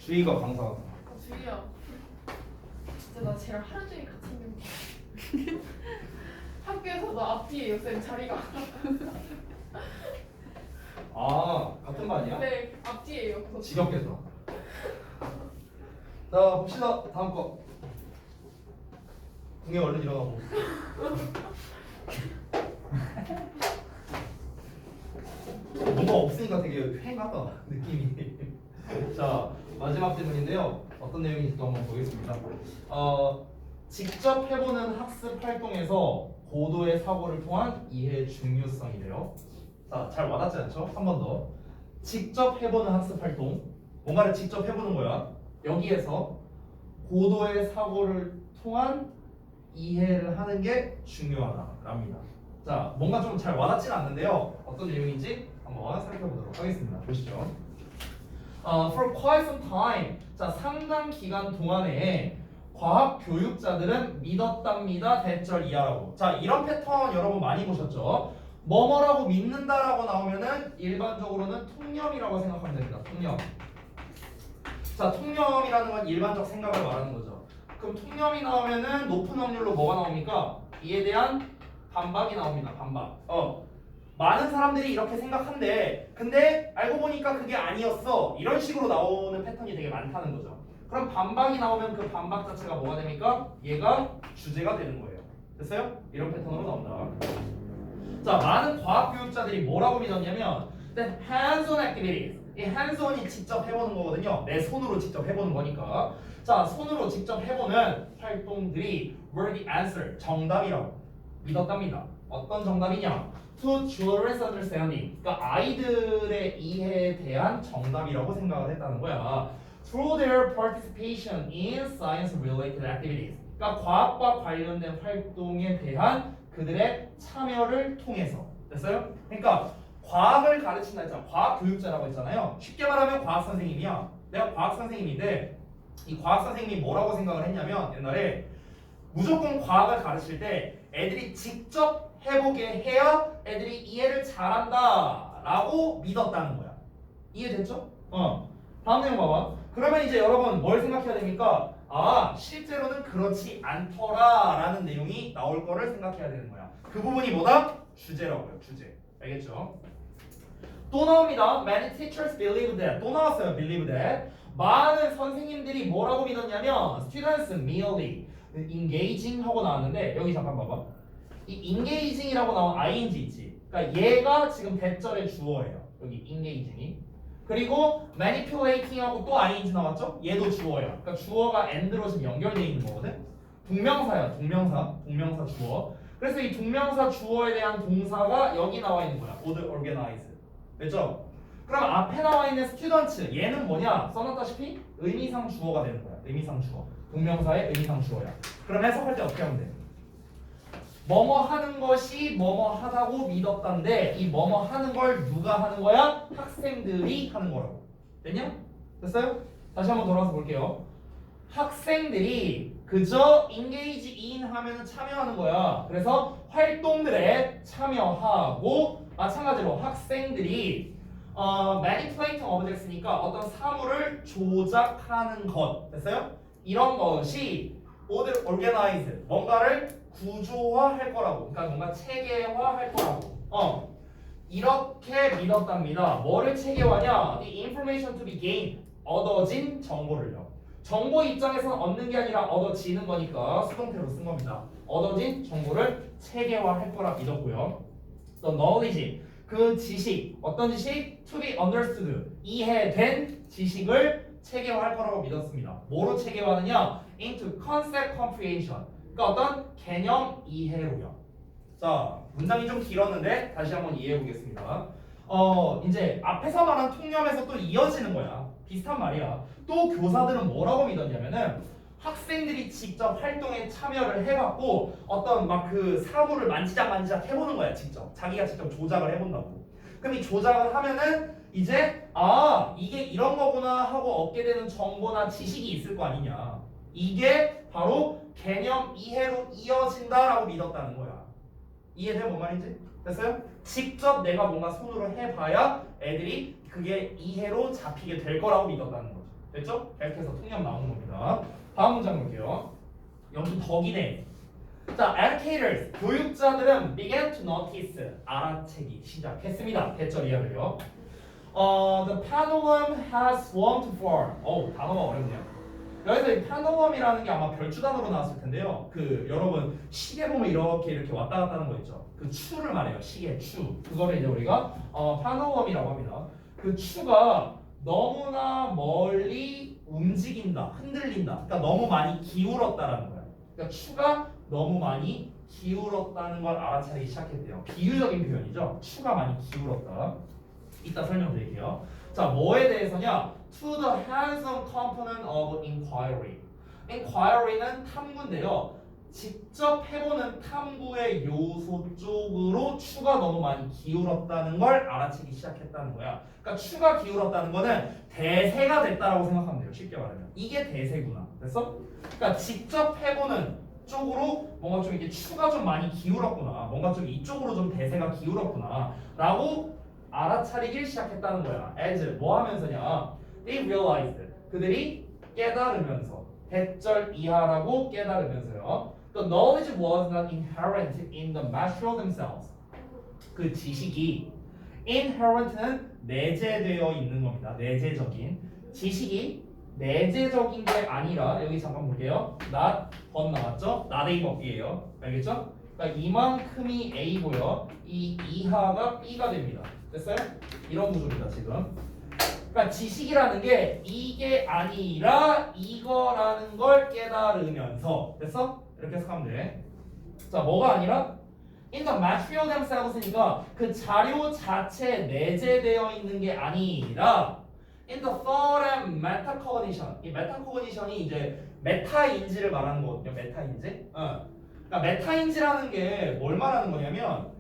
주희가 강사. 주희야, 진짜 나 쟤랑 하루 종일 같이 있는 거. 학교에서도 앞뒤에 쌤 자리가. 아 같은 반이야? 네, 앞뒤에요. 지겹겠다. 자 봅시다. 다음 거. 궁에 얼른 일어나고. 뭐가 없으니까 되게 휑하다 느낌이. 자 마지막 질문인데요. 어떤 내용인지 또 한번 보겠습니다. 직접 해보는 학습 활동에서 고도의 사고를 통한 이해의 중요성이래요. 자, 잘 와닿지 않죠? 한 번 더. 직접 해보는 학습 활동. 뭔가를 직접 해보는 거야. 여기에서 고도의 사고를 통한 이해를 하는 게 중요하다랍니다. 자, 뭔가 좀 잘 와닿지는 않는데요. 어떤 내용인지 한번 살펴보도록 하겠습니다. 보시죠. For quite some time. 자, 상당 기간 동안에 과학 교육자들은 믿었답니다. 대절 이하라고. 자, 이런 패턴 여러분 많이 보셨죠? 뭐뭐라고 믿는다라고 나오면은 일반적으로는 통념이라고 생각하면 됩니다. 통념. 자, 통념이라는 건 일반적 생각을 말하는 거죠. 그럼 통념이 나오면은 높은 확률로 뭐가 나옵니까? 이에 대한 반박이 나옵니다. 반박. 많은 사람들이 이렇게 생각한대. 근데 알고 보니까 그게 아니었어. 이런 식으로 나오는 패턴이 되게 많다는 거죠. 그럼 반박이 나오면 그 반박 자체가 뭐가 됩니까? 얘가 주제가 되는 거예요. 됐어요? 이런 패턴으로 나온다. 자, 많은 과학 교육자들이 뭐라고 믿었냐면 the hands-on activities. 이 hands-on이 직접 해보는 거거든요. 내 손으로 직접 해보는 거니까. 자, 손으로 직접 해보는 활동들이 were the answer. 정답이라고 믿었답니다. 어떤 정답이냐? To children's understanding. 그러니까 아이들의 이해에 대한 정답이라고 생각을 했다는 거야. Through their participation in science-related activities. 그러니까 과학과 관련된 활동에 대한 그들의 참여를 통해서. 됐어요? 그러니까 과학을 가르친다 했잖아. 과학 교육자라고 했잖아요. 쉽게 말하면 과학 선생님이야. 내가 과학 선생님인데 이 과학 선생님이 뭐라고 생각을 했냐면 옛날에 무조건 과학을 가르칠 때 애들이 직접 해보게 해야 애들이 이해를 잘한다 라고 믿었다는 거야. 이해됐죠? 다음 내용 봐봐. 그러면 이제 여러분 뭘 생각해야 됩니까? 아, 실제로는 그렇지 않더라 라는 내용이 나올 거를 생각해야 되는 거야. 그 부분이 뭐다? 주제라고요. 주제. 알겠죠? 또 나옵니다. Many teachers believe that. 또 나왔어요. believe that. 많은 선생님들이 뭐라고 믿었냐면 students merely engaging 하고 나왔는데 여기 잠깐 봐봐. 이 engaging이라고 나온 ing 있지. 그러니까 얘가 지금 대절의 주어예요. 여기 engaging이. 그리고 manipulating하고 또 ing 나왔죠? 얘도 주어예요. 그러니까 주어가 and로 지금 연결되어 있는 거거든. 동명사야. 동명사 주어. 그래서 이 동명사 주어에 대한 동사가 여기 나와 있는 거야. would organize. 됐죠? 그럼 앞에 나와 있는 students 얘는 뭐냐? 써놨다시피 의미상 주어가 되는 거야. 의미상 주어. 동명사의 의미상 주어야. 그럼 해석할 때 어떻게 하면 돼? 뭐뭐 하는 것이 뭐뭐 하다고 믿었단데 이 뭐뭐 하는 걸 누가 하는 거야? 학생들이 하는 거라고. 됐냐? 됐어요? 다시 한번 돌아와서 볼게요. 학생들이 그저 engage in 하면은 참여하는 거야. 그래서 활동들에 참여하고 마찬가지로 학생들이 manipulating objects니까 어떤 사물을 조작하는 것. 됐어요? 이런 것이 would organize 뭔가를 구조화할 거라고. 그러니까 뭔가 체계화할 거라고. 이렇게 믿었답니다. 뭐를 체계화냐? The information to be gained. 얻어진 정보를요. 정보 입장에서는 얻는 게 아니라 얻어지는 거니까 수동태로 쓴 겁니다. 얻어진 정보를 체계화할 거라 믿었고요. The knowledge. 그 지식. 어떤 지식? To be understood. 이해된 지식을 체계화할 거라고 믿었습니다. 뭐로 체계화하느냐? Into concept comprehension. 그러니까 어떤 개념 이해로요. 자, 문장이 좀 길었는데 다시 한번 이해해 보겠습니다. 이제 앞에서 말한 통념에서 또 이어지는 거야. 비슷한 말이야. 또 교사들은 뭐라고 믿었냐면은 학생들이 직접 활동에 참여를 해갖고 어떤 막 그 사물을 만지작 해보는 거야. 직접 자기가 직접 조작을 해본다고. 그럼 이 조작을 하면은 이제 이게 이런 거구나 하고 얻게 되는 정보나 지식이 있을 거 아니냐. 이게 바로 개념 이해로 이어진다라고 믿었다는 거야. 이해돼? 뭔 말인지? 됐어요? 직접 내가 뭔가 손으로 해봐야 애들이 그게 이해로 잡히게 될 거라고 믿었다는 거죠. 됐죠? 이렇게 해서 통념 나오는 겁니다. 다음 문장 볼게요. 여기 더 기네. 자, educators, 교육자들은 began to notice, 알아채기 시작했습니다. 대절 이하를요. The pendulum has swung to form. 단어가 어렵네요. 여기서 이 pendulum이라는 게 아마 별주 단어로 나왔을 텐데요. 그 여러분 시계 보면 이렇게 왔다 갔다 하는 거 있죠. 그 추를 말해요. 시계 추. 그거를 이제 우리가 pendulum이라고 합니다. 그 추가 너무나 멀리 움직인다, 흔들린다. 그러니까 너무 많이 기울었다라는 거야. 그러니까 추가 너무 많이 기울었다는 걸 알아차리기 시작했대요. 비유적인 표현이죠. 추가 많이 기울었다. 이따 설명드릴게요. 자, 뭐에 대해서냐? To the hands-on component of inquiry. inquiry는 탐구인데요. 직접 해보는 탐구의 요소 쪽으로 추가 너무 많이 기울었다는 걸 알아채기 시작했다는 거야. 그러니까 추가 기울었다는 거는 대세가 됐다라고 생각하면 돼요. 쉽게 말하면. 이게 대세구나. 됐어? 그러니까 직접 해보는 쪽으로 뭔가 좀 이게 추가 좀 많이 기울었구나. 뭔가 좀 이쪽으로 좀 대세가 기울었구나. 라고 알아차리기 시작했다는 거야. as 뭐 하면서냐? They realized. 그들이 깨달으면서. 대절 이하라고 깨달으면서요. The knowledge was not inherent in the material themselves. 그 지식이 inherent는 내재되어 있는 겁니다. 내재적인 지식이 내재적인 게 아니라 여기 잠깐 볼게요. not 번 나왔죠? not A 법이에요. 알겠죠? 그러니까 이만큼이 A고요. 이 이하가 B가 됩니다. 됐어요? 이런 구조입니다 지금. 그러니까 지식이라는 게 이게 아니라 이거라는 걸 깨달으면서 됐어? 이렇게 해석하면 돼. 자, 뭐가 아니라 in the material themselves니까 그 자료 자체에 내재되어 있는 게 아니라 in the thought and metacognition. 이 metacognition이 이제 메타인지를 말하는 거거든요. 메타인지. 그러니까 메타인지라는 게 뭘 말하는 거냐면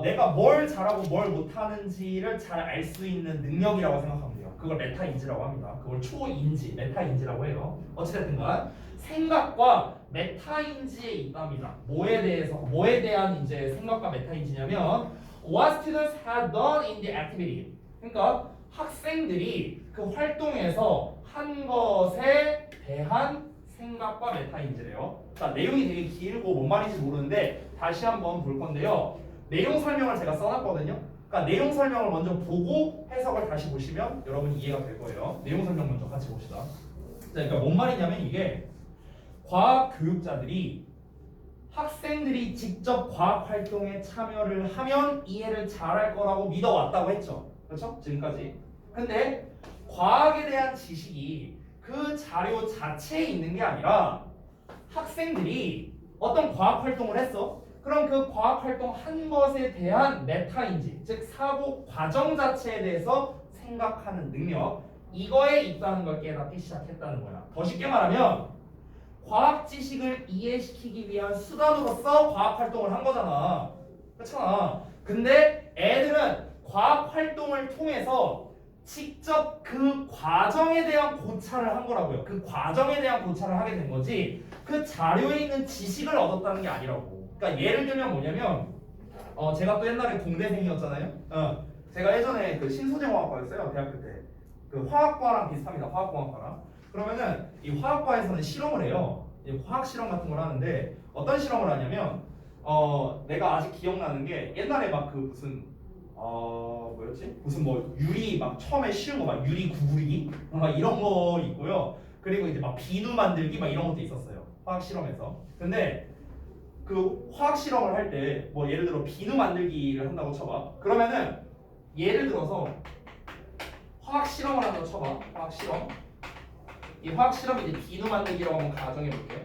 내가 뭘 잘하고 뭘 못하는지를 잘 알 수 있는 능력이라고 생각하면 돼요. 그걸 메타인지라고 합니다. 그걸 초인지, 메타인지라고 해요. 어찌됐든간 생각과 메타인지에 있답니다. 뭐에 대한 이제 생각과 메타인지냐면 what students had done in the activity. 그러니까 학생들이 그 활동에서 한 것에 대한 생각과 메타인지래요. 자, 내용이 되게 길고 뭔 말인지 모르는데 다시 한번 볼 건데요. 내용 설명을 제가 써놨거든요. 그러니까 내용 설명을 먼저 보고 해석을 다시 보시면 여러분이 이해가 될 거예요. 내용 설명 먼저 같이 봅시다. 자, 그러니까 뭔 말이냐면 이게 과학 교육자들이 학생들이 직접 과학 활동에 참여를 하면 이해를 잘할 거라고 믿어왔다고 했죠. 그렇죠? 지금까지. 근데 과학에 대한 지식이 그 자료 자체에 있는 게 아니라 학생들이 어떤 과학 활동을 했어. 그럼 그 과학 활동 한 것에 대한 메타인지, 즉 사고 과정 자체에 대해서 생각하는 능력, 이거에 있다는 걸 깨닫기 시작했다는 거야. 더 쉽게 말하면 과학 지식을 이해시키기 위한 수단으로서 과학 활동을 한 거잖아. 그렇잖아. 근데 애들은 과학 활동을 통해서 직접 그 과정에 대한 고찰을 한 거라고요. 그 과정에 대한 고찰을 하게 된 거지 그 자료에 있는 지식을 얻었다는 게 아니라고. 그러니까 예를 들면 뭐냐면 제가 또 옛날에 공대생이었잖아요. 제가 예전에 그 신소재화학과였어요. 대학교 때. 그 화학과랑 비슷합니다. 화학공학과랑. 그러면은 이 화학과에서는 실험을 해요. 화학 실험 같은 걸 하는데 어떤 실험을 하냐면 내가 아직 기억나는 게 옛날에 막 그 무슨 뭐였지? 무슨 뭐 유리 막 처음에 쉬운 거 막 유리 구부리기 막 이런 거 있고요. 그리고 이제 막 비누 만들기 막 이런 것도 있었어요. 화학 실험에서. 근데 그 화학 실험을 할 때 뭐 예를 들어 비누 만들기를 한다고 쳐봐. 그러면은 예를 들어서 화학 실험을 한다고 쳐봐. 화학 실험. 이 화학 실험이 이제 비누 만들기라고 한번 가정해 볼게.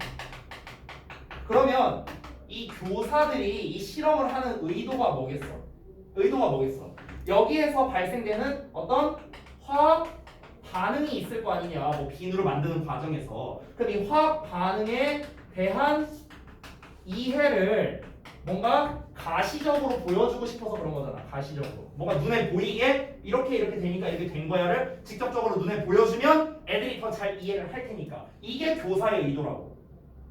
그러면 이 교사들이 이 실험을 하는 의도가 뭐겠어? 의도가 뭐겠어? 여기에서 발생되는 어떤 화학 반응이 있을 거 아니냐? 뭐 비누를 만드는 과정에서. 그럼 이 화학 반응에 대한 이해를 뭔가 가시적으로 보여주고 싶어서 그런 거잖아. 가시적으로. 뭔가 눈에 보이게 이렇게 되니까 이렇게 된 거야를 직접적으로 눈에 보여주면 애들이 더 잘 이해를 할 테니까. 이게 교사의 의도라고.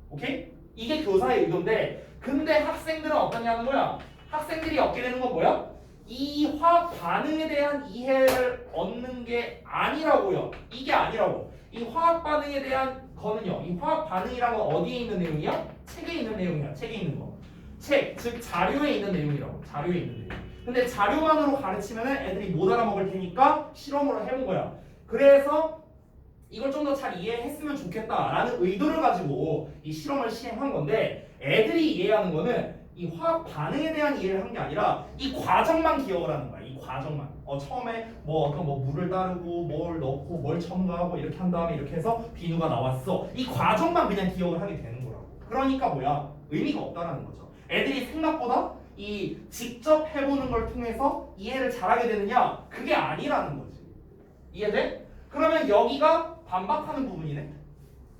오케이? 이게 교사의 의도인데 근데 학생들은 어떠냐는 거야. 학생들이 얻게 되는 건 뭐야? 이 화학 반응에 대한 이해를 얻는 게 아니라고요. 이게 아니라고. 이 화학 반응에 대한 거는요. 이 화학 반응이라고 어디에 있는 내용이야? 책에 있는 내용이야. 책에 있는 거. 책, 즉 자료에 있는 내용이라고. 자료에 있는 내용. 근데 자료만으로 가르치면은 애들이 못 알아먹을 테니까 실험으로 해본 거야. 그래서 이걸 좀 더 잘 이해했으면 좋겠다라는 의도를 가지고 이 실험을 시행한 건데 애들이 이해하는 거는 이 화학 반응에 대한 이해를 한 게 아니라 이 과정만 기억을 하는 거야. 이 과정만. 처음에 뭐 어떤 뭐 물을 따르고 뭘 넣고 뭘 첨가하고 이렇게 한 다음에 이렇게 해서 비누가 나왔어. 이 과정만 그냥 기억을 하게 되는 거라고. 그러니까 뭐야? 의미가 없다라는 거죠. 애들이 생각보다 이 직접 해보는 걸 통해서 이해를 잘하게 되느냐? 그게 아니라는 거지. 이해돼? 그러면 여기가 반박하는 부분이네.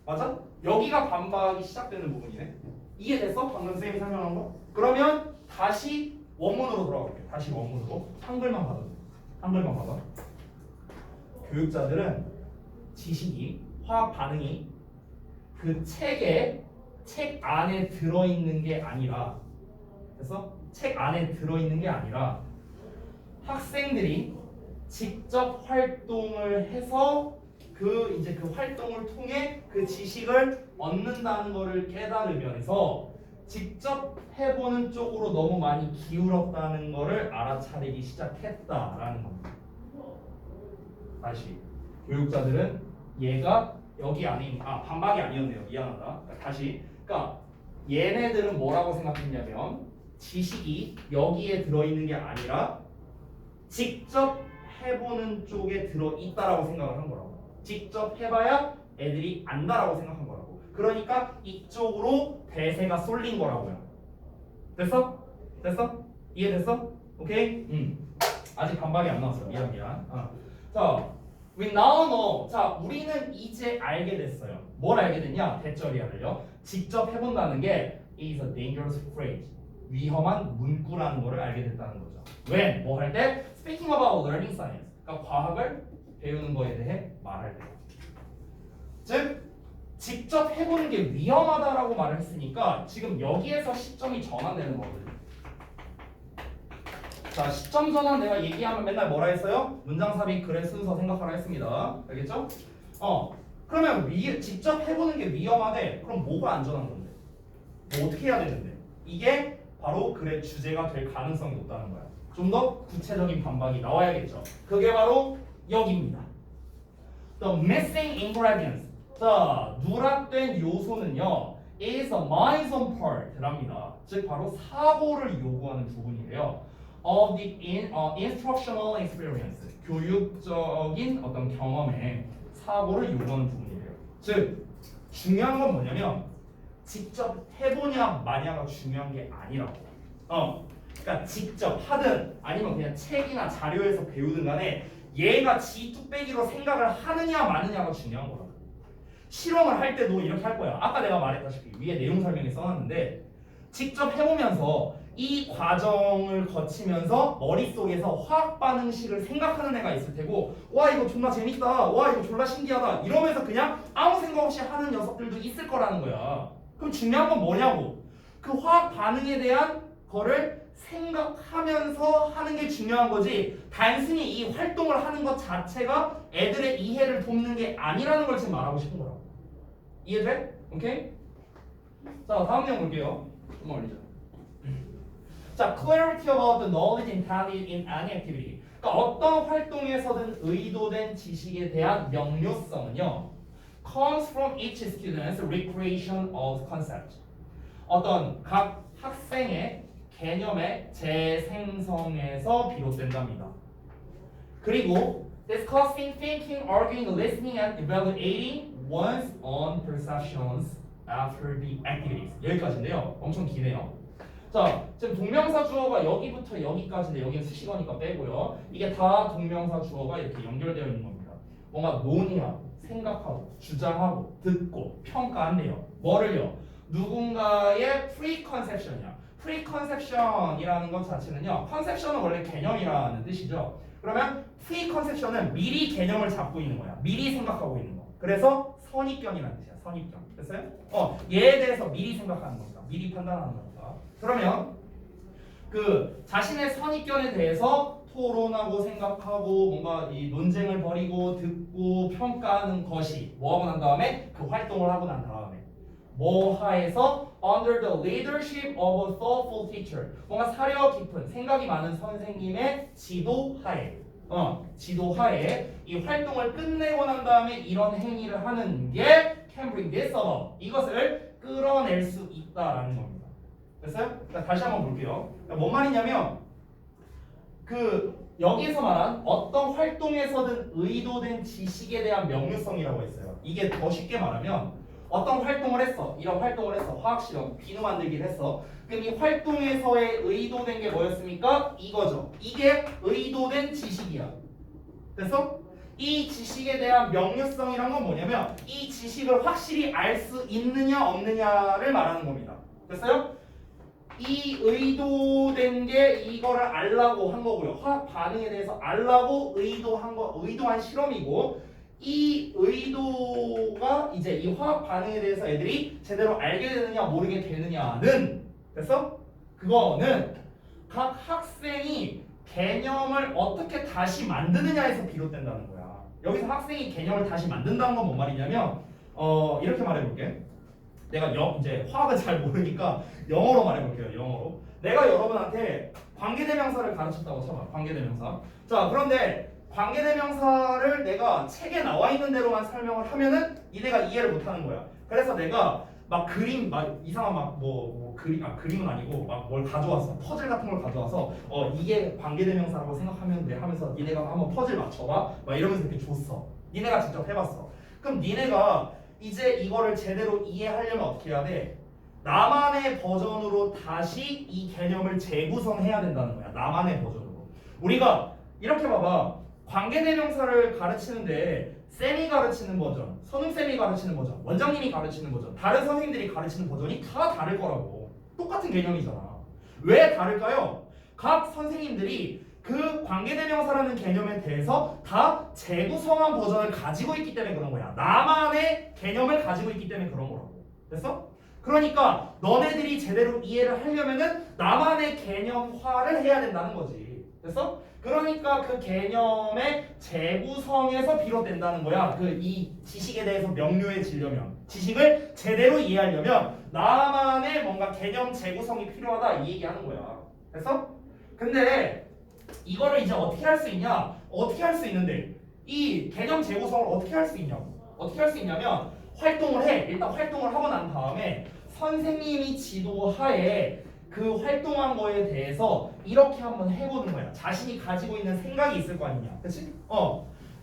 맞아? 여기가 반박이 시작되는 부분이네. 이해됐어? 방금 쌤이 설명한 거? 그러면 다시 원문으로 돌아갈게. 다시 원문으로. 한글만 봐도 돼. 한글만 봐봐. 교육자들은 지식이, 화학 반응이 그 책 안에 들어있는 게 아니라, 그래서 책 안에 들어있는 게 아니라 학생들이 직접 활동을 해서 그 활동을 통해 그 지식을 얻는다는 것을 깨달으면서 직접 해보는 쪽으로 너무 많이 기울었다는 것을 알아차리기 시작했다라는 겁니다. 다시 교육자들은 얘가 여기 안에 있는 반박이 아니었네요. 미안하다. 다시 그러니까 얘네들은 뭐라고 생각했냐면 지식이 여기에 들어있는 게 아니라 직접 해보는 쪽에 들어있다라고 생각을 한 거라고. 직접 해봐야 애들이 안다라고 생각한 거라고. 그러니까 이쪽으로 대세가 쏠린 거라고요. 됐어? 됐어? 이해됐어? 오케이? 아직 반박이 안 나왔어. 미안. 자, we now know. 자, 우리는 이제 알게 됐어요. 뭘 알게 됐냐? 대절이야를요. 직접 해본다는 게 is a dangerous phrase. 위험한 문구라는 거를 알게 됐다는 거죠. when? 뭐 할 때? speaking about learning science. 그러니까 과학을 배우는 거에 대해 말할 때. 즉 직접 해보는 게 위험하다라고 말을 했으니까 지금 여기에서 시점이 전환되는 거거든요. 자, 시점 전환 내가 얘기하면 맨날 뭐라 했어요? 문장 삽입 글의 순서 생각하라 했습니다. 알겠죠? 그러면 직접 해보는 게 위험하대. 그럼 뭐가 안전한 건데? 뭐 어떻게 해야 되는데? 이게 바로 글의 주제가 될 가능성이 높다는 거야. 좀 더 구체적인 반박이 나와야겠죠. 그게 바로 여기입니다. The missing ingredients. 자, 누락된 요소는요, is a minor part랍니다. 즉 바로 사고를 요구하는 부분이래요. Of the instructional experience. 교육적인 어떤 경험에 사고를 요구하는 부분이래요. 즉 중요한 건 뭐냐면 직접 해보냐 마냐가 중요한 게 아니라고. 그러니까 직접 하든 아니면 그냥 책이나 자료에서 배우든 간에 얘가 지 뚝배기로 생각을 하느냐 마느냐가 중요한 거라고. 실험을 할 때도 이렇게 할 거야. 아까 내가 말했다시피 위에 내용 설명에 써놨는데 직접 해보면서 이 과정을 거치면서 머릿속에서 화학 반응식을 생각하는 애가 있을 테고, 와 이거 존나 재밌다, 와 이거 졸라 신기하다 이러면서 그냥 아무 생각 없이 하는 녀석들도 있을 거라는 거야. 그럼 중요한 건 뭐냐고. 그 화학 반응에 대한 거를 생각하면서 하는 게 중요한 거지, 단순히 이 활동을 하는 것 자체가 애들의 이해를 돕는 게 아니라는 걸 지금 말하고 싶은 거라고. 이해돼? 오케이? 자, 다음 내용 볼게요. 좀 올리자. 자, clarity about the knowledge intended in any activity. 그러니까 어떤 활동에서든 의도된 지식에 대한 명료성은요, comes from each student's recreation of concept. 어떤 각 학생의 개념의 재생성에서 비롯된답니다. 그리고 discussing, thinking, arguing, listening, and evaluating one's own perceptions after the activities. 여기까지인데요. 엄청 기네요. 자, 지금 동명사 주어가 여기부터 여기까지인데 여기는 수식어니까 빼고요. 이게 다 동명사 주어가 이렇게 연결되어 있는 겁니다. 뭔가 논의하고 생각하고 주장하고 듣고 평가한대요. 뭐를요? 누군가의 preconception이야. preconception이라는 것 자체는요, conception은 원래 개념이라는 뜻이죠. 그러면 preconception은 미리 개념을 잡고 있는 거야. 미리 생각하고 있는 거. 그래서 선입견이라는 뜻이야. 선입견. 됐어요? 얘에 대해서 미리 생각하는 거니까. 미리 판단하는 거니까. 그러면 그 자신의 선입견에 대해서 토론하고 생각하고 뭔가 이 논쟁을 벌이고 듣고 평가하는 것이 뭐 하고 난 다음에 그 활동을 하고 난 다음에 뭐 하에서 under the leadership of a thoughtful teacher 뭔가 사려 깊은 생각이 많은 선생님의 지도하에 지도하에 이 활동을 끝내고 난 다음에 이런 행위를 하는 게 can bring this about 이것을 끌어낼 수 있다라는 겁니다. 됐어요? 다시 한번 볼게요. 뭔 말이냐면 그 여기서 말한 어떤 활동에서든 의도된 지식에 대한 명료성이라고 했어요. 이게 더 쉽게 말하면 어떤 활동을 했어. 이런 활동을 했어. 화학 실험, 비누 만들기를 했어. 그럼 이 활동에서의 의도된 게 뭐였습니까? 이거죠. 이게 의도된 지식이야. 됐어? 이 지식에 대한 명료성이란 건 뭐냐면 이 지식을 확실히 알 수 있느냐 없느냐를 말하는 겁니다. 됐어요? 이 의도된 게 이거를 알라고 한 거고요. 화학 반응에 대해서 알라고 의도한 실험이고 이 의도가 이제 이 화학 반응에 대해서 애들이 제대로 알게 되느냐 모르게 되느냐는 됐어? 그거는 각 학생이 개념을 어떻게 다시 만드느냐에서 비롯된다는 거야. 여기서 학생이 개념을 다시 만든다는 건 뭔 말이냐면 이렇게 말해볼게. 내가 이제 화학을 잘 모르니까 영어로 말해볼게요. 영어로. 내가 여러분한테 관계대명사를 가르쳤다고 쳐봐. 관계대명사. 자, 그런데 관계대명사를 내가 책에 나와 있는 대로만 설명을 하면은 니네가 이해를 못하는 거야. 그래서 내가 막 그림, 막 이상한 그림은 아니고 막 뭘 가져왔어. 퍼즐 같은 걸 가져와서 이게 관계대명사라고 생각하면 돼 하면서 니네가 한번 퍼즐 맞춰봐. 막 이러면서 이렇게 줬어. 니네가 직접 해봤어. 그럼 니네가 이제 이거를 제대로 이해하려면 어떻게 해야 돼? 나만의 버전으로 다시 이 개념을 재구성해야 된다는 거야. 나만의 버전으로. 우리가 이렇게 봐봐. 관계대명사를 가르치는데 쌤이 가르치는 버전, 선웅쌤이 가르치는 버전, 원장님이 가르치는 버전, 다른 선생님들이 가르치는 버전이 다 다를 거라고. 똑같은 개념이잖아. 왜 다를까요? 각 선생님들이 그 관계대명사라는 개념에 대해서 다 재구성한 버전을 가지고 있기 때문에 그런 거야. 나만의 개념을 가지고 있기 때문에 그런 거라고. 됐어? 그러니까 너네들이 제대로 이해를 하려면은 나만의 개념화를 해야 된다는 거지. 됐어? 그러니까 그 개념의 재구성에서 비롯된다는 거야. 그 이 지식에 대해서 명료해지려면, 지식을 제대로 이해하려면 나만의 뭔가 개념 재구성이 필요하다 이 얘기하는 거야. 됐어? 근데 이거를 이제 어떻게 할 수 있냐? 어떻게 할 수 있는데 이 개념 재구성을 어떻게 할 수 있냐고. 어떻게 할 수 있냐면 활동을 해. 일단 활동을 하고 난 다음에 선생님이 지도하에 그 활동한 거에 대해서 이렇게 한번 해보는 거야. 자신이 가지고 있는 생각이 있을 거 아니냐. 그치?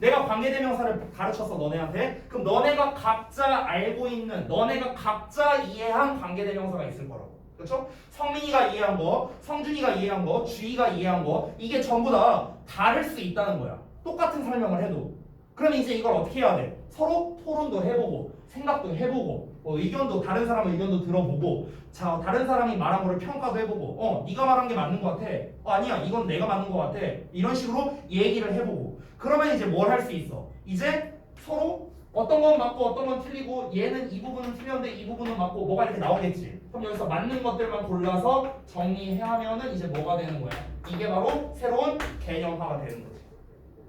내가 관계대명사를 가르쳤어 너네한테. 그럼 너네가 각자 알고 있는 너네가 각자 이해한 관계대명사가 있을 거라고. 그렇죠? 성민이가 이해한 거, 성준이가 이해한 거, 주희가 이해한 거 이게 전부 다 다를 수 있다는 거야. 똑같은 설명을 해도. 그럼 이제 이걸 어떻게 해야 돼? 서로 토론도 해보고 생각도 해보고 의견도 다른 사람 의견도 들어보고 자 다른 사람이 말한 거를 평가도 해보고 네가 말한 게 맞는 거 같아. 아니야 이건 내가 맞는 거 같아. 이런 식으로 얘기를 해보고 그러면 이제 뭘 할 수 있어? 이제 서로 어떤 건 맞고 어떤 건 틀리고 얘는 이 부분은 틀렸는데 이 부분은 맞고 뭐가 이렇게 나오겠지. 그럼 여기서 맞는 것들만 골라서 정리하면은 이제 뭐가 되는 거야? 이게 바로 새로운 개념화가 되는 거지.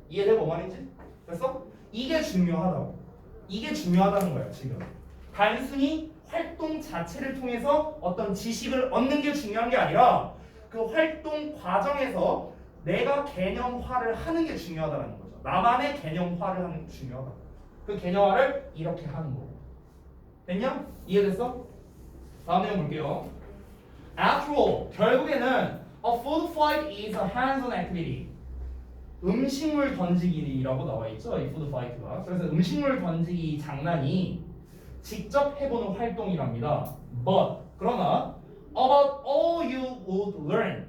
이해돼 뭐 말인지? 됐어? 이게 중요하다고. 이게 중요하다는 거야 지금. 단순히 활동 자체를 통해서 어떤 지식을 얻는 게 중요한 게 아니라 그 활동 과정에서 내가 개념화를 하는 게 중요하다는 거죠. 나만의 개념화를 하는 게 중요하다. 그 개념화를 이렇게 하는 거고. 됐냐? 이해됐어? 다음 내용 볼게요. After all, 결국에는 a food fight is a hands-on activity. 음식물 던지기라고 나와 있죠. 이 food fight가. 그래서 음식물 던지기 장난이 직접 해보는 활동이랍니다. But 그러나 about all you would learn.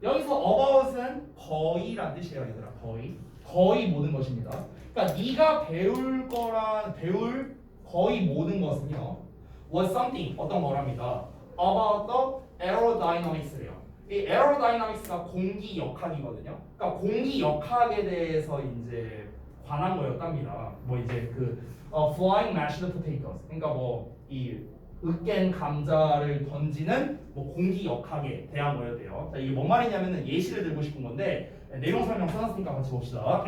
여기서 about은 거의란 뜻이에요, 얘들아. 거의 모든 것입니다. 그러니까 네가 배울 거의 모든 것은요. was something 어떤 거랍니다. about the aerodynamics래요. 이 aerodynamics가 공기 역학이거든요. 그러니까 공기 역학에 대해서 이제 관한 거였답니다. 뭐 이제 그 flying mashed potatoes. 그러니까 뭐 이 으깬 감자를 던지는 뭐 공기 역학에 대한 거였대요. 자, 이게 뭔 말이냐면은 예시를 들고 싶은 건데 내용 설명 써놨으니까 같이 봅시다.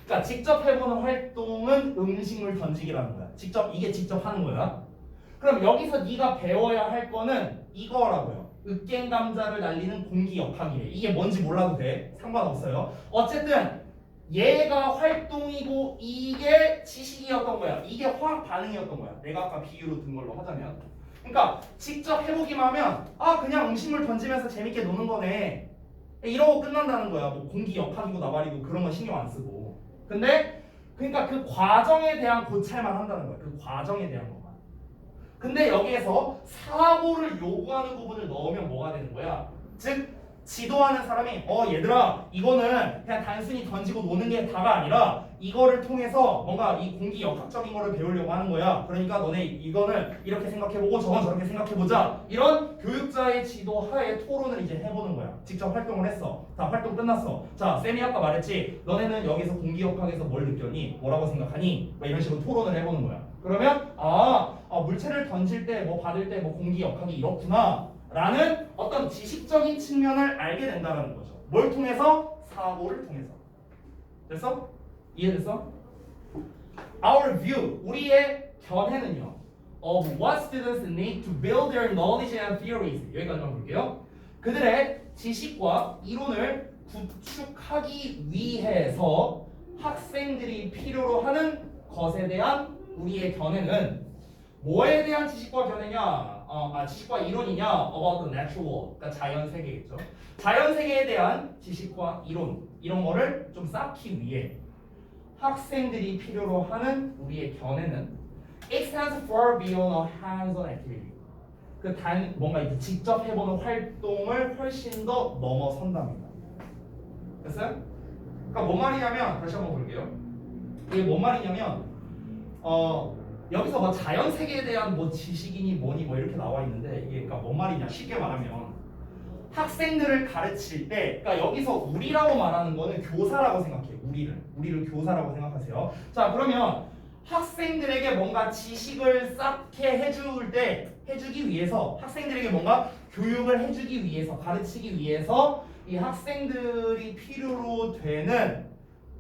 그러니까 직접 해보는 활동은 음식물 던지기라는 거야. 이게 직접 하는 거야. 그럼 여기서 네가 배워야 할 거는 이거라고요. 으깬 감자를 날리는 공기 역학이래. 이게 뭔지 몰라도 돼. 상관없어요. 어쨌든 얘가 활동이고 이게 지식이었던 거야. 이게 화학 반응이었던 거야. 내가 아까 비유로 든 걸로 하자면. 그러니까 직접 해보기만 하면 아 그냥 음식물 던지면서 재밌게 노는 거네. 이러고 끝난다는 거야. 뭐 공기 역학이고 나발이고 그런 건 신경 안 쓰고. 근데 그러니까 그 과정에 대한 고찰만 한다는 거야. 그 과정에 대한 것만. 근데 여기에서 사고를 요구하는 부분을 넣으면 뭐가 되는 거야? 즉 지도하는 사람이 얘들아 이거는 그냥 단순히 던지고 노는 게 다가 아니라 이거를 통해서 뭔가 이 공기 역학적인 거를 배우려고 하는 거야. 그러니까 너네 이거는 이렇게 생각해보고 저건 저렇게 생각해보자. 이런 교육자의 지도 하에 토론을 이제 해보는 거야. 직접 활동을 했어. 다 활동 끝났어. 자 쌤이 아까 말했지. 너네는 여기서 공기 역학에서 뭘 느꼈니? 뭐라고 생각하니? 막 이런 식으로 토론을 해보는 거야. 그러면 물체를 던질 때 뭐 받을 때 뭐 공기 역학이 이렇구나 라는 어떤 지식적인 측면을 알게 된다는 거죠. 뭘 통해서? 사고를 통해서. 됐어? 이해됐어? Our view, 우리의 견해는요 of what students need to build their knowledge and theories 여기까지만 볼게요. 그들의 지식과 이론을 구축하기 위해서 학생들이 필요로 하는 것에 대한 우리의 견해는 뭐에 대한 지식과 견해냐? 지식과 이론이냐? About the natural world, 그러니까 자연 세계겠죠. 자연 세계에 대한 지식과 이론 이런 거를 좀 쌓기 위해 학생들이 필요로 하는 우리의 견해는 extends far beyond a hands-on activity. 뭔가 이제 직접 해보는 활동을 훨씬 더 넘어선답니다. 됐어요? 그러니까 뭔 말이냐면 다시 한번 볼게요. 이게 뭔 말이냐면 여기서 뭐 자연 세계에 대한 뭐 지식이니 뭐니 뭐 이렇게 나와 있는데 이게 그러니까 뭔 말이냐 쉽게 말하면 학생들을 가르칠 때 그러니까 여기서 우리라고 말하는 거는 교사라고 생각해요. 우리를 교사라고 생각하세요. 자 그러면 학생들에게 뭔가 지식을 쌓게 해주기 위해서 학생들에게 뭔가 교육을 해주기 위해서 가르치기 위해서 이 학생들이 필요로 되는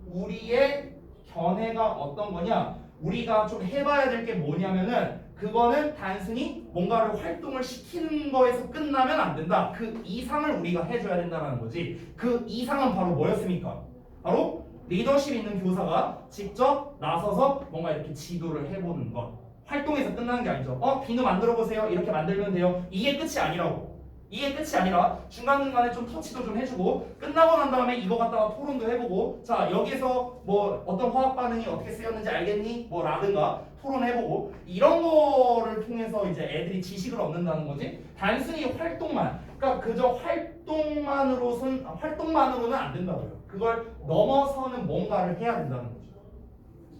우리의 견해가 어떤 거냐? 우리가 좀 해봐야 될 게 뭐냐면은 그거는 단순히 뭔가를 활동을 시키는 거에서 끝나면 안 된다. 그 이상을 우리가 해줘야 된다는 거지. 그 이상은 바로 뭐였습니까? 바로 리더십 있는 교사가 직접 나서서 뭔가 이렇게 지도를 해보는 것. 활동에서 끝나는 게 아니죠. 비누 만들어 보세요. 이렇게 만들면 돼요. 이게 끝이 아니라고. 이게 끝이 아니라 중간중간에 좀 터치도 좀 해주고 끝나고 난 다음에 이거 갖다가 토론도 해보고 자 여기서 뭐 어떤 화학 반응이 어떻게 쓰였는지 알겠니? 뭐 라든가 토론해보고 이런 거를 통해서 이제 애들이 지식을 얻는다는 거지 단순히 활동만 그러니까 그저 활동만으로는 안 된다고요. 그걸 넘어서는 뭔가를 해야 된다는 거죠.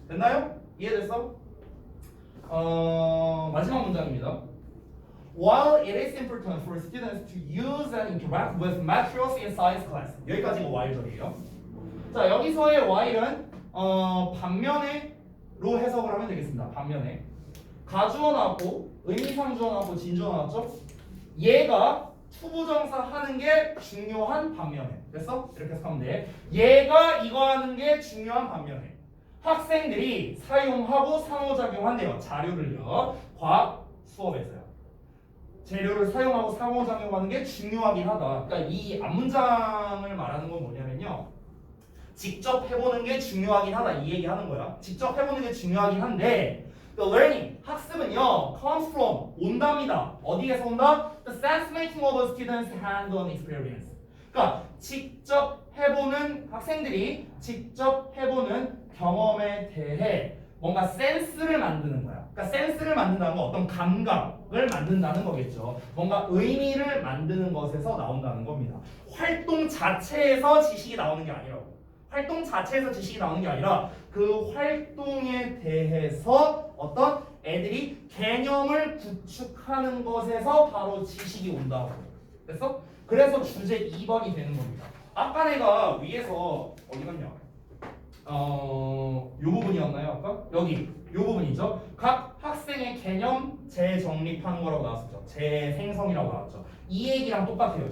됐나요? 이해됐어? 마지막 문장입니다. While it is important for students to use and interact with materials in science class. 여기까지가 while절이에요. 자 여기서의 while은 반면에로 해석을 하면 되겠습니다. 반면에 가주어 나왔고 의미상 주어 나왔고 진주어 나왔죠? 얘가 투부정사 하는 게 중요한 반면에 됐어? 이렇게 해석하면 돼. 얘가 이거 하는 게 중요한 반면에 학생들이 사용하고 상호작용한대요. 자료를요. 과학 수업에서요. 재료를 사용하고 상호작용하는 게 중요하긴 하다. 그러니까 이 앞문장을 말하는 건 뭐냐면요. 직접 해보는 게 중요하긴 하다. 이 얘기하는 거야. 직접 해보는 게 중요하긴 한데 The learning, 학습은요, comes from, 온답니다. 어디에서 온다? The sense making of a student's hands-on experience. 그러니까 직접 해보는 학생들이 직접 해보는 경험에 대해 뭔가 센스를 만드는 거야. 그러니까 센스를 만든다는 건 어떤 감각을 만든다는 거겠죠. 뭔가 의미를 만드는 것에서 나온다는 겁니다. 활동 자체에서 지식이 나오는 게 아니라고. 활동 자체에서 지식이 나오는 게 아니라 그 활동에 대해서 어떤 애들이 개념을 구축하는 것에서 바로 지식이 온다고. 됐어? 그래서 주제 2번이 되는 겁니다. 아까 내가 위에서 어디 갔냐? 요 부분이었나요? 아까? 여기 요 부분이죠. 각 학생 학생의 개념 재정립하는 거라고 나왔었죠. 재생성이라고 나왔죠. 이 얘기랑 똑같아요.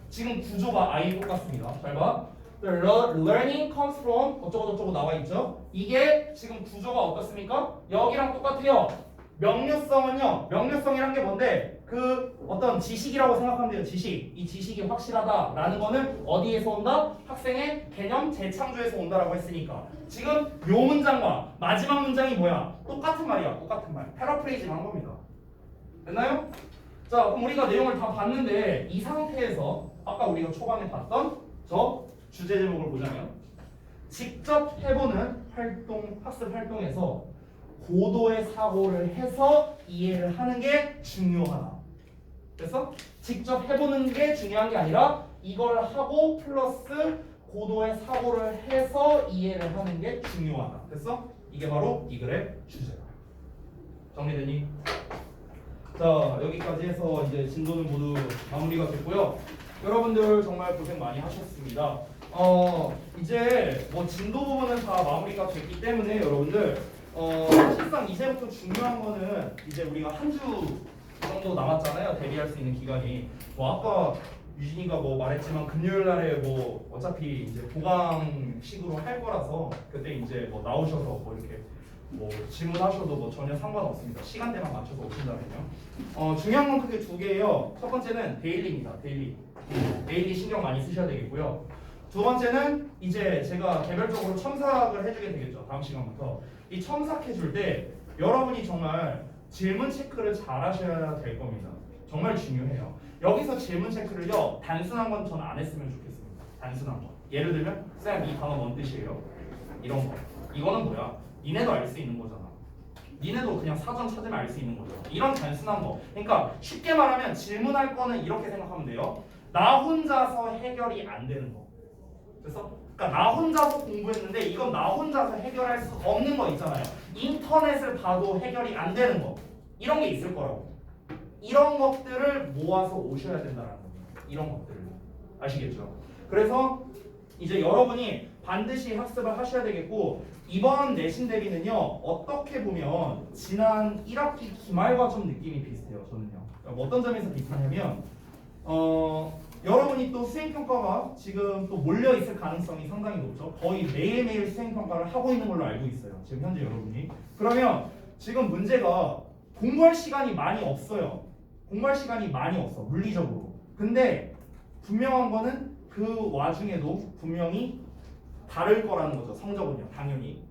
지금 구조가 아예 똑같습니다. 잘 봐. The learning comes from 어쩌고저쩌고 나와 있죠. 이게 지금 구조가 어떻습니까? 여기랑 똑같아요. 명료성은요. 명료성이란 게 뭔데? 그 어떤 지식이라고 생각하면 돼요. 지식. 이 지식이 확실하다라는 거는 어디에서 온다? 학생의 개념 재창조에서 온다라고 했으니까. 지금 요 문장과 마지막 문장이 뭐야? 똑같은 말이야. 똑같은 말. 패러프레이징 한 겁니다. 됐나요? 자, 그럼 우리가 내용을 다 봤는데 이 상태에서 아까 우리가 초반에 봤던 저 주제 제목을 보자면 직접 해보는 활동, 학습 활동에서 고도의 사고를 해서 이해를 하는 게 중요하다. 그래서 직접 해보는 게 중요한 게 아니라 이걸 하고 플러스 고도의 사고를 해서 이해를 하는 게 중요하다. 됐어? 이게 바로 이 글의 주제다. 정리되니? 자, 여기까지 해서 이제 진도는 모두 마무리가 됐고요. 여러분들 정말 고생 많이 하셨습니다. 이제 뭐 진도 부분은 다 마무리가 됐기 때문에 여러분들 사실상 이제부터 중요한 거는 이제 우리가 한 주 정도 남았잖아요. 대비할 수 있는 기간이. 뭐 아까 유진이가 뭐 말했지만 금요일 날에 뭐 어차피 이제 보강식으로 할 거라서 그때 이제 뭐 나오셔서 뭐 이렇게 뭐 질문하셔도 뭐 전혀 상관없습니다. 시간대만 맞춰서 오신다면요. 중요한 건 크게 두 개예요. 첫 번째는 데일리입니다. 데일리 신경 많이 쓰셔야 되겠고요. 두 번째는 이제 제가 개별적으로 첨삭을 해주게 되겠죠. 다음 시간부터 이 첨삭해줄 때 여러분이 정말 질문 체크를 잘 하셔야 될 겁니다. 정말 중요해요. 여기서 질문 체크를요 단순한 건 전 안 했으면 좋겠습니다. 단순한 거. 예를 들면 쌤 이 단어 뭔 뜻이에요? 이런 거. 이거는 뭐야? 니네도 알 수 있는 거잖아. 니네도 그냥 사전 찾으면 알 수 있는 거잖아. 이런 단순한 거. 그러니까 쉽게 말하면 질문할 거는 이렇게 생각하면 돼요. 나 혼자서 해결이 안 되는 거. 그래서 그러니까 나 혼자서 공부했는데 이건 나 혼자서 해결할 수 없는 거 있잖아요. 인터넷을 봐도 해결이 안 되는 거. 이런 게 있을 거라고. 이런 것들을 모아서 오셔야 된다는 겁니다. 이런 것들을. 아시겠죠? 그래서 이제 여러분이 반드시 학습을 하셔야 되겠고 이번 내신 대비는요 어떻게 보면 지난 1학기 기말과 좀 느낌이 비슷해요. 저는요. 그러니까 어떤 점에서 비슷하냐면 여러분이 또 수행평가가 지금 또 몰려있을 가능성이 상당히 높죠. 거의 매일매일 수행평가를 하고 있는 걸로 알고 있어요. 지금 현재 여러분이. 그러면 지금 문제가 공부할 시간이 많이 없어요. 공부할 시간이 많이 없어. 물리적으로. 근데 분명한 거는 그 와중에도 분명히 다를 거라는 거죠. 성적은요. 당연히.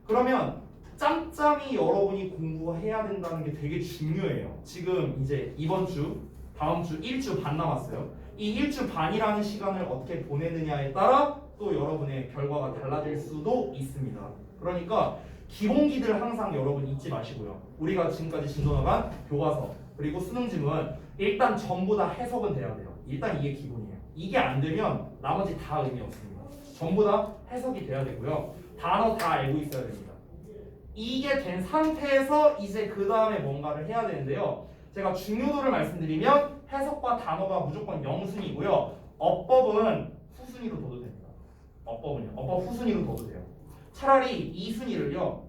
그러면 짬짬이 여러분이 공부해야 된다는 게 되게 중요해요. 지금 이제 이번 주, 다음 주 1주 반 남았어요. 이 1주 반이라는 시간을 어떻게 보내느냐에 따라 또 여러분의 결과가 달라질 수도 있습니다. 그러니까 기본기들 항상 여러분 잊지 마시고요. 우리가 지금까지 진도 나간 교과서 그리고 수능 지문 일단 전부 다 해석은 돼야 돼요. 일단 이게 기본이에요. 이게 안 되면 나머지 다 의미 없습니다. 전부 다 해석이 돼야 되고요. 단어 다 알고 있어야 됩니다. 이게 된 상태에서 이제 그 다음에 뭔가를 해야 되는데요. 제가 중요도를 말씀드리면 해석과 단어가 무조건 0순위고요. 어법은 후순위로 둬도 됩니다. 어법은요. 어법 후순위로 둬도 돼요. 차라리 2순위를요.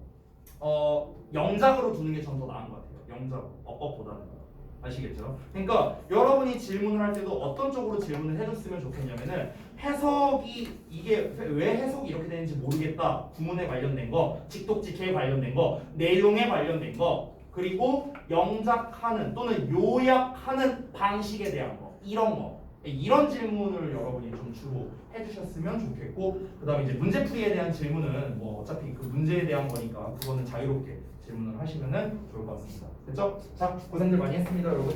영작으로 두는 게 전 더 나은 것 같아요. 영작, 어법보다는. 아시겠죠? 그러니까 여러분이 질문을 할 때도 어떤 쪽으로 질문을 해줬으면 좋겠냐면은 해석이 이게 왜 해석이 이렇게 되는지 모르겠다. 구문에 관련된 거, 직독직해에 관련된 거, 내용에 관련된 거, 그리고 영작하는 또는 요약하는 방식에 대한 거, 이런 거. 이런 질문을 여러분이 좀 주로 해주셨으면 좋겠고, 그다음에 이제 문제풀이에 대한 질문은 뭐 어차피 그 문제에 대한 거니까 그거는 자유롭게 질문을 하시면은 좋을 것 같습니다. 됐죠? 자, 고생들 많이 했습니다, 여러분.